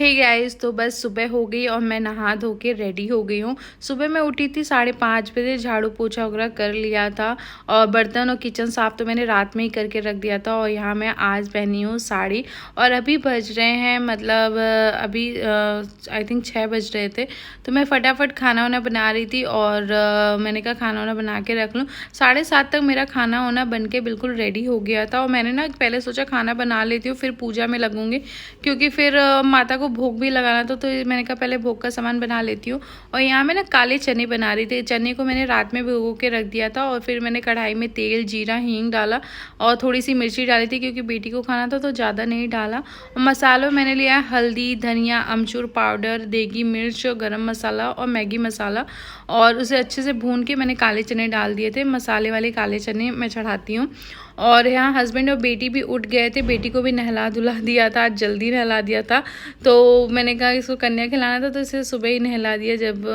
Hey guys, तो बस सुबह हो गई और मैं नहा धो के रेडी हो गई हूँ। सुबह मैं उठी थी 5:30 बजे, झाड़ू पोछा वगैरह कर लिया था और बर्तन और किचन साफ़ तो मैंने रात में ही करके रख दिया था। और यहाँ मैं आज पहनी हूँ साड़ी और अभी बज रहे हैं मतलब अभी आई थिंक 6 बज रहे थे। तो मैं फटाफट खाना वाना बना रही थी और मैंने कहा खाना वाना बना के रख लूँ। 7:30 तक मेरा खाना वाना बन के बिल्कुल रेडी हो गया था और मैंने ना पहले सोचा खाना बना लेती हूँ फिर पूजा में लगूंगी, क्योंकि फिर माता को भोग भी लगाना था। तो मैंने कहा पहले भोग का सामान बना लेती हूँ। और यहाँ मैं ना काले चने बना रही थी। चने को मैंने रात में भिगो के रख दिया था और फिर मैंने कढ़ाई में तेल, जीरा, हींग डाला और थोड़ी सी मिर्ची डाली थी क्योंकि बेटी को खाना था तो ज़्यादा नहीं डाला। और मसालों मैंने लिया हल्दी, धनिया, अमचूर पाउडर, देगी मिर्च, गरम मसाला और मैगी मसाला और उसे अच्छे से भून के मैंने काले चने डाल दिए थे। मसाले वाले काले चने मैं चढ़ाती हूँ। और यहाँ हस्बैंड और बेटी भी उठ गए थे। बेटी को भी नहला धुला दिया था, आज जल्दी नहला दिया था। तो मैंने कहा इसको कन्या खिलाना था तो इसे सुबह ही नहला दिया, जब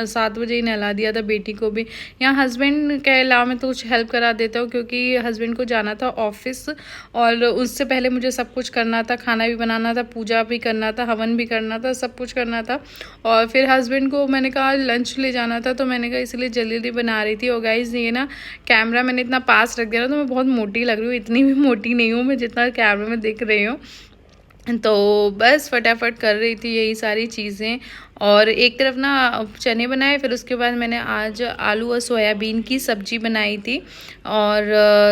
7 बजे ही नहला दिया था बेटी को भी। यहाँ हस्बैंड के अलावा मैं तो कुछ हेल्प करा देता हूँ क्योंकि हस्बैंड को जाना था ऑफिस और उससे पहले मुझे सब कुछ करना था। खाना भी बनाना था, पूजा भी करना था, हवन भी करना था, सब कुछ करना था। और फिर हस्बैंड को मैंने कहा लंच ले जाना था तो मैंने कहा इसलिए जल्दी जल्दी बना रही थी। और गाइस ये ना कैमरा मैंने इतना पास रख दिया ना तो मैं बहुत मोटी लग रही हूँ। इतनी भी मोटी नहीं हूँ मैं जितना कैमरे में दिख रही हूँ। तो बस फटाफट कर रही थी यही सारी चीज़ें। और एक तरफ ना चने बनाए, फिर उसके बाद मैंने आज आलू और सोयाबीन की सब्ज़ी बनाई थी और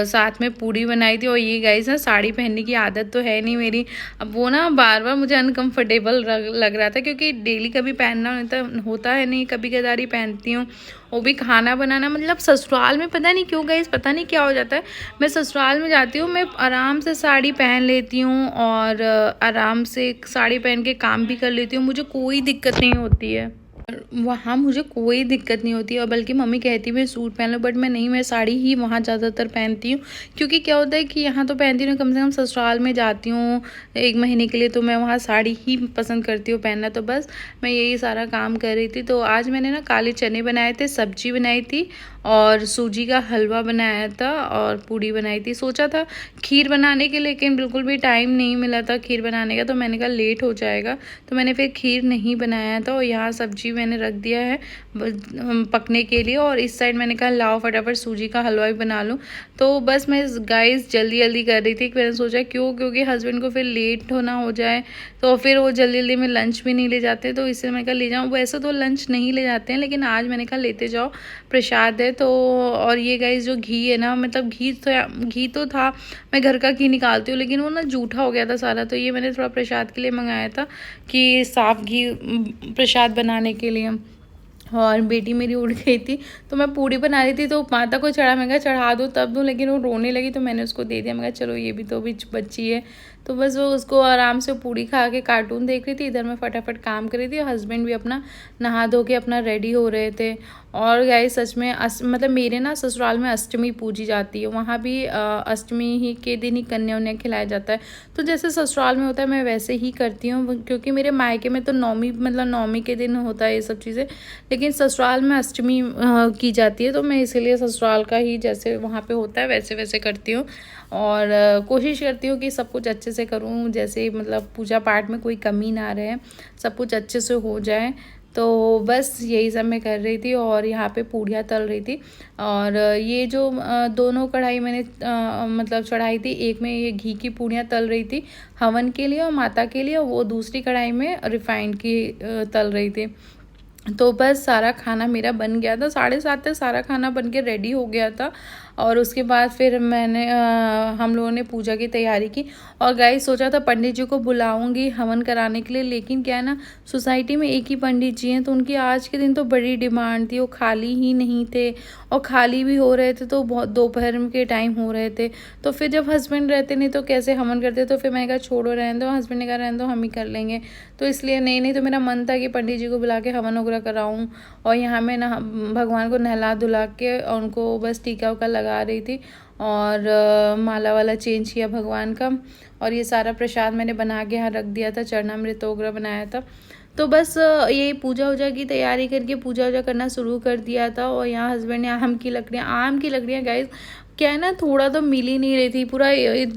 साथ में पूड़ी बनाई थी। और ये गाइस ना साड़ी पहनने की आदत तो है नहीं मेरी। अब वो ना बार बार मुझे अनकंफर्टेबल लग रहा था क्योंकि डेली कभी पहनना होता है नहीं, कभी कदार ही पहनती हूँ। वो भी खाना बनाना मतलब ससुराल में पता नहीं क्यों गाइस, पता नहीं क्या हो जाता है। मैं ससुराल में जाती हूँ, मैं आराम से साड़ी पहन लेती हूँ और आराम से साड़ी पहन के काम भी कर लेती हूँ, मुझे कोई दिक्कत नहीं होती है। वहाँ मुझे कोई दिक्कत नहीं होती है। और बल्कि मम्मी कहती है मैं सूट पहन लो, बट मैं नहीं, मैं साड़ी ही वहाँ ज़्यादातर पहनती हूँ। क्योंकि क्या होता है कि यहाँ तो पहनती हूँ, कम से कम ससुराल में जाती हूँ 1 महीने के लिए तो मैं वहाँ साड़ी ही पसंद करती हूँ पहनना। तो बस मैं यही सारा काम कर रही थी। तो आज मैंने ना काले चने बनाए थे, सब्जी बनाई थी और सूजी का हलवा बनाया था और पूड़ी बनाई थी। सोचा था खीर बनाने के, लेकिन बिल्कुल भी टाइम नहीं मिला था खीर बनाने का, तो मैंने कहा लेट हो जाएगा तो मैंने फिर खीर नहीं बनाया था। और यहाँ सब्जी मैंने रख दिया है पकने के लिए और इस साइड मैंने कहा लाओ फटाफट सूजी का हलवा भी बना लूँ। तो बस मैं गाइस जल्दी जल्दी कर रही थी। मैंने सोचा क्योंकि हस्बैंड को फिर लेट होना हो जाए तो फिर वो जल्दी जल्दी में लंच भी नहीं ले जाते, तो इससे मैं कहा ले जाऊँ। वैसे तो लंच नहीं ले जाते हैं लेकिन आज मैंने कहा लेते जाओ, प्रसाद है तो। और ये गाइस जो घी है ना, मतलब घी तो था, मैं घर का घी निकालती हूँ लेकिन वो ना जूठा हो गया था सारा, तो ये मैंने थोड़ा प्रसाद के लिए मंगाया था कि साफ़ घी प्रसाद बनाने के लिए। और बेटी मेरी उठ गई थी तो मैं पूड़ी बना रही थी तो माता को चढ़ा, मैं कहा चढ़ा दो तब दूँ, लेकिन वो रोने लगी तो मैंने उसको दे दिया। मैं कहा चलो ये भी तो अभी बच्ची है। तो बस वो उसको आराम से पूड़ी खा के कार्टून देख रही थी, इधर मैं फटाफट काम कर रही थी। हस्बैंड भी अपना नहा धो के अपना रेडी हो रहे थे। और गाइस सच में मतलब मेरे ना ससुराल में अष्टमी पूजी जाती है, वहाँ भी अष्टमी ही के दिन ही कन्या उन्या खिलाया जाता है। तो जैसे ससुराल में होता है मैं वैसे ही करती हूँ, क्योंकि मेरे मायके में तो नौमी मतलब नौमी के दिन होता है ये सब चीज़ें, लेकिन ससुराल में अष्टमी की जाती है तो मैं इसीलिए ससुराल का ही जैसे वहाँ पे होता है वैसे वैसे करती हूँ। और कोशिश करती हूँ कि सब कुछ अच्छे से करूँ, जैसे मतलब पूजा पाठ में कोई कमी ना रहे, सब कुछ अच्छे से हो जाए। तो बस यही सब मैं कर रही थी और यहाँ पे पूड़ियाँ तल रही थी। और ये जो दोनों कढ़ाई मैंने मतलब चढ़ाई थी, एक में ये घी की पूड़ियाँ तल रही थी हवन के लिए और माता के लिए, और वो दूसरी कढ़ाई में रिफाइंड की तल रही थी। तो बस सारा खाना मेरा बन गया था, 7:30 तक सारा खाना बन के रेडी हो गया था। और उसके बाद फिर मैंने हम लोगों ने पूजा की तैयारी की। और गाइस सोचा था पंडित जी को बुलाऊंगी हवन कराने के लिए, लेकिन क्या है ना सोसाइटी में एक ही पंडित जी हैं तो उनकी आज के दिन तो बड़ी डिमांड थी, वो खाली ही नहीं थे और खाली भी हो रहे थे तो बहुत दोपहर के टाइम हो रहे थे। तो फिर जब हस्बैंड रहते नहीं तो कैसे हवन करते, तो फिर मैंने कहा छोड़ो रहने दो, हस्बैंड ने कहा रहने दो हम ही कर लेंगे। तो इसलिए नहीं तो मेरा मन था कि पंडित जी को बुला के हवन वगैरह कराऊँ। और यहाँ मैं भगवान को नहला धुला के उनको बस टीका उका लगा रही थी और माला वाला चेंज किया भगवान का। और ये सारा प्रसाद मैंने बना के यहाँ रख दिया था, चरणामृत वगैरह बनाया था। तो बस ये पूजा वूजा की तैयारी करके पूजा वूजा करना शुरू कर दिया था। और यहाँ हस्बैंड ने आम की लकड़ियाँ गाइस क्या है ना, थोड़ा तो मिल ही नहीं रही थी, पूरा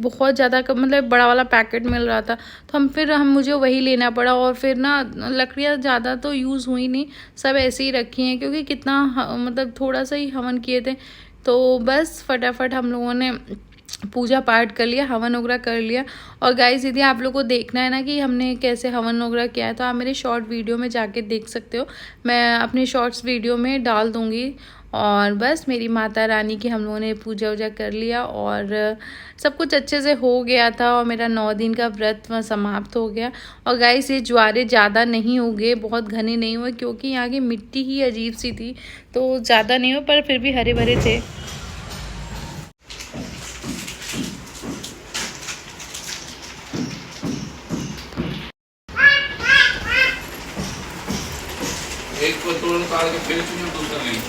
बहुत ज़्यादा मतलब बड़ा वाला पैकेट मिल रहा था। तो हम मुझे वही लेना पड़ा। और फिर ना लकड़ियाँ ज़्यादा तो यूज़ हुई नहीं, सब ऐसे ही रखी हैं, क्योंकि कितना मतलब थोड़ा सा ही हवन किए थे। तो बस फटाफट हम लोगों ने पूजा पाठ कर लिया, हवन वगैरह कर लिया। और गाइस यदि आप लोग को देखना है ना कि हमने कैसे हवन वगैरह किया है, तो आप मेरे शॉर्ट वीडियो में जाके देख सकते हो, मैं अपने शॉर्ट्स वीडियो में डाल दूँगी। और बस मेरी माता रानी की हम लोगों ने पूजा वूजा कर लिया और सब कुछ अच्छे से हो गया था। और मेरा 9 दिन का व्रत समाप्त हो गया। और गाइस ये ज्वारे ज़्यादा नहीं उगे, बहुत घने नहीं हुए, क्योंकि यहाँ की मिट्टी ही अजीब सी थी, तो ज़्यादा नहीं हुए, पर फिर भी हरे भरे थे। एक को तोड़ काट के फिर इसमें दूसरा नहीं,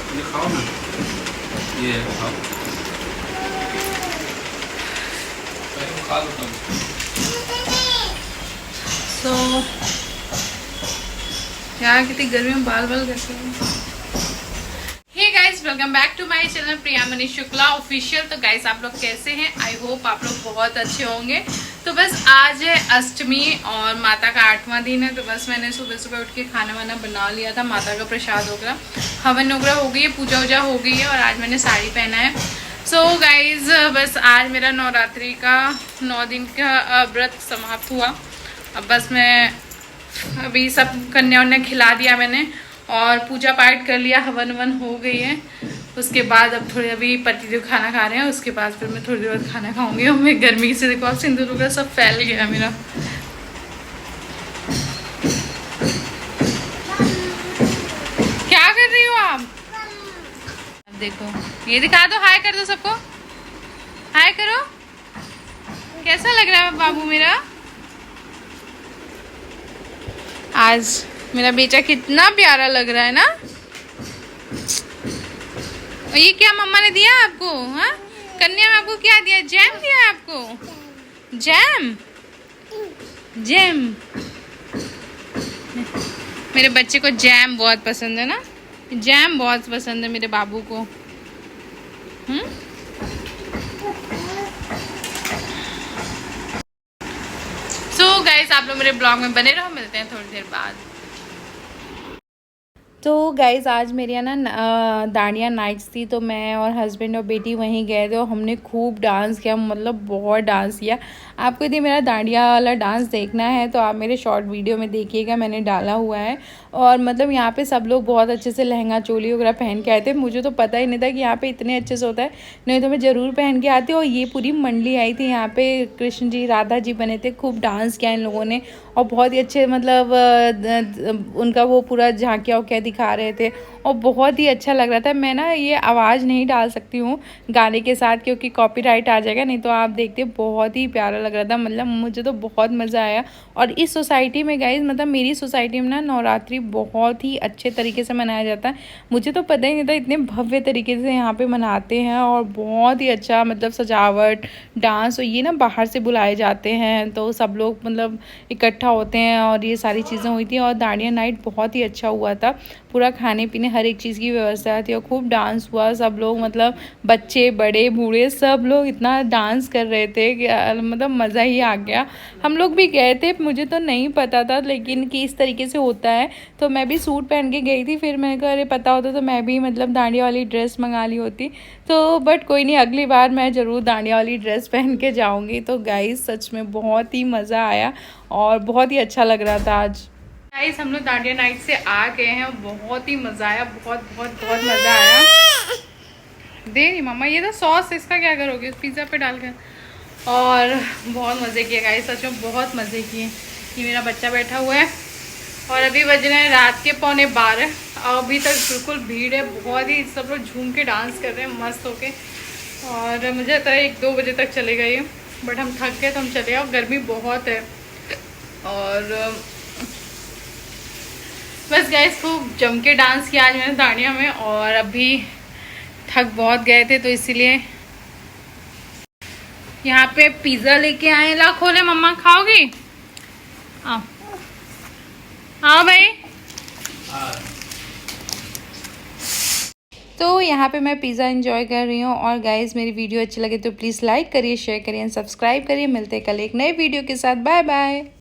ये खाओ ना, ये खाओ, पहले खा लो तुम। तो यार कितनी गर्मी में बाल कैसे हैं। Hey guys, welcome back to my channel Priya Manish Shukla official. तो गाइस आप लोग कैसे हैं? आई होप आप लोग बहुत अच्छे होंगे। तो बस आज है अष्टमी और माता का 8वां दिन है। तो बस मैंने सुबह सुबह उठ के खाना वाना बना लिया था, माता का प्रसाद वगैरह, हवन वगैरह हो गई है, पूजा वूजा हो गई है, और आज मैंने साड़ी पहना है। सो गाइज बस आज मेरा नवरात्रि का 9 दिन का व्रत समाप्त हुआ। अब बस मैं अभी सब कन्या वन्या खिला दिया मैंने, और पूजा पाठ कर लिया, हवन वन हो गई है। उसके बाद अब थोड़ी अभी पतिदेव खाना खा रहे हैं, उसके बाद फिर मैं थोड़ी देर बाद खाना खाऊंगी। और मैं गर्मी से देखो अब सिंदूर वगैरह सब फैल गया मेरा। क्या कर रही हो आप? अब देखो, ये दिखा दो, हाय कर दो सबको, हाय करो। कैसा लग रहा है बाबू मेरा? आज मेरा बेटा कितना प्यारा लग रहा है ना। और ये क्या मम्मा ने दिया आपको? हाँ, कन्या में आपको क्या दिया? जैम दिया है आपको? जैम जैम मेरे बच्चे को जैम बहुत पसंद है ना, जैम बहुत पसंद है मेरे बाबू को। सो गाइस आप लोग मेरे ब्लॉग में बने रहो, मिलते हैं थोड़ी देर बाद। तो गाइज़ आज मेरे यहाँ ना दांडिया नाइट्स थी, तो मैं और हस्बैंड और बेटी वहीं गए थे, और हमने खूब डांस किया, मतलब बहुत डांस किया। आपको यदि मेरा दांडिया वाला डांस देखना है तो आप मेरे शॉर्ट वीडियो में देखिएगा, मैंने डाला हुआ है। और मतलब यहाँ पे सब लोग बहुत अच्छे से लहंगा चोली वगैरह पहन के आए थे। मुझे तो पता ही नहीं था कि यहाँ पे इतने अच्छे से होता है, नहीं तो मैं ज़रूर पहन के आती। और ये पूरी मंडली आई थी यहाँ पे, कृष्ण जी राधा जी बने थे, खूब डांस किया इन लोगों ने, और बहुत ही अच्छे मतलब उनका वो पूरा झांकिया वाकिया दिखा रहे थे, और बहुत ही अच्छा लग रहा था। मैं ना ये आवाज़ नहीं डाल सकती हूँ गाने के साथ, क्योंकि कॉपीराइट आ जाएगा, नहीं तो आप देखते बहुत ही प्यारा लग रहा था, मतलब मुझे तो बहुत मज़ा आया। और इस सोसाइटी में गाइज, मतलब मेरी सोसाइटी में ना नवरात्रि बहुत ही अच्छे तरीके से मनाया जाता है। मुझे तो पता ही नहीं था इतने भव्य तरीके से यहाँ पे मनाते हैं, और बहुत ही अच्छा मतलब सजावट, डांस, और ये ना बाहर से बुलाए जाते हैं, तो सब लोग मतलब इकट्ठा होते हैं, और ये सारी चीज़ें हुई थी। और दांडिया नाइट बहुत ही अच्छा हुआ था, पूरा खाने पीने हर एक चीज़ की व्यवस्था थी, और खूब डांस हुआ। सब लोग मतलब बच्चे बड़े बूढ़े सब लोग इतना डांस कर रहे थे कि मतलब मज़ा ही आ गया। हम लोग भी गए थे, मुझे तो नहीं पता था लेकिन कि इस तरीके से होता है, तो मैं भी सूट पहन के गई थी। फिर मैंने कहा अरे पता होता तो मैं भी मतलब दांडिया वाली ड्रेस मंगा ली होती। तो बट कोई नहीं, अगली बार मैं ज़रूर दांडिया वाली ड्रेस पहन के जाऊँगी। तो गाइस सच में बहुत ही मज़ा आया और बहुत ही अच्छा लग रहा था आज। गाइस हम लोग दांडिया नाइट से आ गए हैं, बहुत ही मज़ा आया, बहुत बहुत बहुत मज़ा आया। दे रही मम्मा, ये तो सॉस इसका क्या करोगे पिज़्ज़ा पे डालकर? और बहुत मज़े किए गाइस, सच में बहुत मज़े किए। ये मेरा बच्चा बैठा हुआ है, और अभी बज रहे हैं रात के 11:15। अभी तक बिल्कुल भीड़ है, बहुत ही सब लोग झूम के डांस कर रहे हैं मस्त होके। और मुझे लगता है 1-2 बजे तक चलेगा ये, बट हम थक गए तो हम चले। और गर्मी बहुत है, और बस गाइस खूब जम के डांस किया आज मैंने दांडिया में। और अभी थक बहुत गए थे, तो इसीलिए यहाँ पे पिज़्ज़ा लेके आए। ला खोले मम्मा, खाओगी? आओ आओ भाई। तो यहाँ पे मैं पिज़्ज़ा एंजॉय कर रही हूँ। और गाइज़ मेरी वीडियो अच्छी लगे तो प्लीज़ लाइक करिए, शेयर करिए एंड सब्सक्राइब करिए। मिलते हैं कल एक नए वीडियो के साथ। Bye bye.